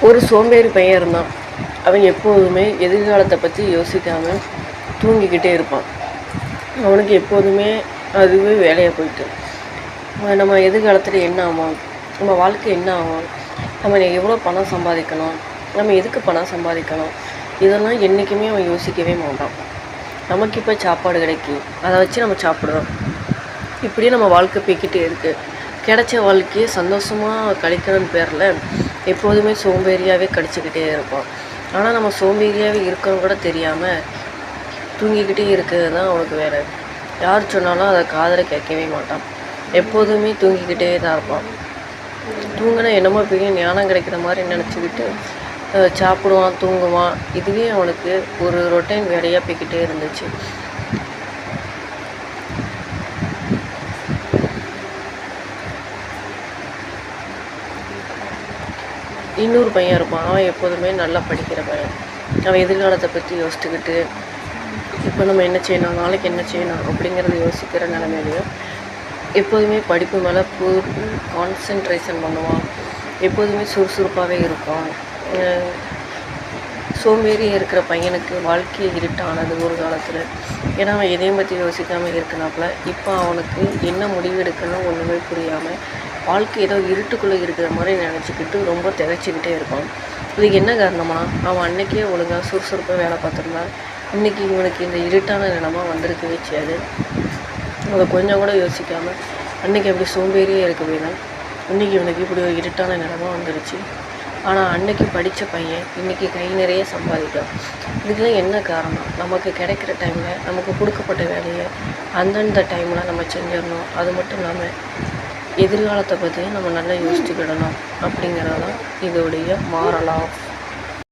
ஒரு சோம்பேறி பையன் இருந்தான். அவன் எப்போதுமே எதிர்காலத்தை பற்றி யோசிக்காமல் தூங்கிக்கிட்டே இருப்பான். அவனுக்கு எப்போதுமே அதுவே வேலையாக போயிட்டு, நம்ம எதிர்காலத்தில் என்ன ஆகும், நம்ம வாழ்க்கை என்ன ஆகும், நம்ம எவ்வளோ பணம் சம்பாதிக்கணும், நம்ம எதுக்கு பணம் சம்பாதிக்கணும், இதெல்லாம் என்றைக்குமே அவன் யோசிக்கவே மாட்டான். நமக்கு இப்போ சாப்பாடு கிடைக்கி அதை வச்சு நம்ம சாப்பிட்றோம். இப்படியே நம்ம வாழ்க்கை போய்கிட்டே இருக்குது. கிடைச்ச வாழ்க்கையை சந்தோஷமாக கழிக்கணும்னு பேரில் எப்போதுமே சோம்பேறியாகவே கழிச்சிக்கிட்டே இருப்போம். ஆனால் நம்ம சோம்பேறியாகவே இருக்கணும் கூட தெரியாமல் தூங்கிக்கிட்டே இருக்கிறது தான் அவனுக்கு வேலை. யார் சொன்னாலும் அதை காதில் கேட்கவே மாட்டான். எப்போதுமே தூங்கிக்கிட்டே தான் இருப்பான். தூங்கினா என்னமோ பெரிய ஞானம் கிடைக்கிற மாதிரி நினச்சிக்கிட்டு சாப்பிடுவான், தூங்குவான். இதுவே அவனுக்கு ஒரு ரொட்டைன் வேலையாக போய்கிட்டே இருந்துச்சு. இன்னொரு பையன் இருப்பான். அவன் எப்போதுமே நல்லா படிக்கிற பையன். அவன் எதிர்காலத்தை பற்றி யோசிச்சுக்கிட்டு இப்போ நம்ம என்ன செய்யணும், நாளைக்கு என்ன செய்யணும் அப்படிங்கிறத யோசிக்கிற நிலைமையிலையும் எப்போதுமே படிப்பு மேலே கான்சென்ட்ரேஷன் பண்ணுவான். எப்போதுமே சுறுசுறுப்பாகவே இருப்பான். சோம்பேறி இருக்கிற பையனுக்கு வாழ்க்கையை இருட்டானது ஒரு காலத்தில். ஏன்னா அவன் எதையும் பற்றி யோசிக்காமல் இருக்கனாப்புல இப்போ அவனுக்கு என்ன முடிவு எடுக்கணும் ஒன்றுமே புரியாமல் வாழ்க்கை ஏதோ இருட்டுக்குள்ளே இருக்கிற மாதிரி நினச்சிக்கிட்டு ரொம்ப திகைச்சிக்கிட்டே இருப்பான். இதுக்கு என்ன காரணமா, அவன் அன்றைக்கே ஒழுங்காக சுறுசுறுப்பாக வேலை பார்த்துருந்தான். இன்றைக்கி இவனுக்கு இந்த இருட்டான நிலமா வந்திருக்கவே செய்யாது. அதை கொஞ்சம் கூட யோசிக்காமல் அன்றைக்கி அப்படி சோம்பேறியே இருக்கவே தான் இன்றைக்கி இவனுக்கு இப்படி ஒரு இருட்டான நிலமா வந்துருச்சு. ஆனால் அன்றைக்கி படித்த பையன் இன்றைக்கி கை நிறைய சம்பாதிக்கலாம். இதுக்கெல்லாம் என்ன காரணம், நமக்கு கிடைக்கிற டைமில் நமக்கு கொடுக்கப்பட்ட வேலையை அந்தந்த டைமில் நம்ம செஞ்சிடணும். அது மட்டும் இல்லாமல் எதிர்காலத்தை பற்றி நம்ம நல்லா யோசிச்சுக்கிடணும் அப்படிங்கிறதான் இதோடைய மாரல் ஆஃப்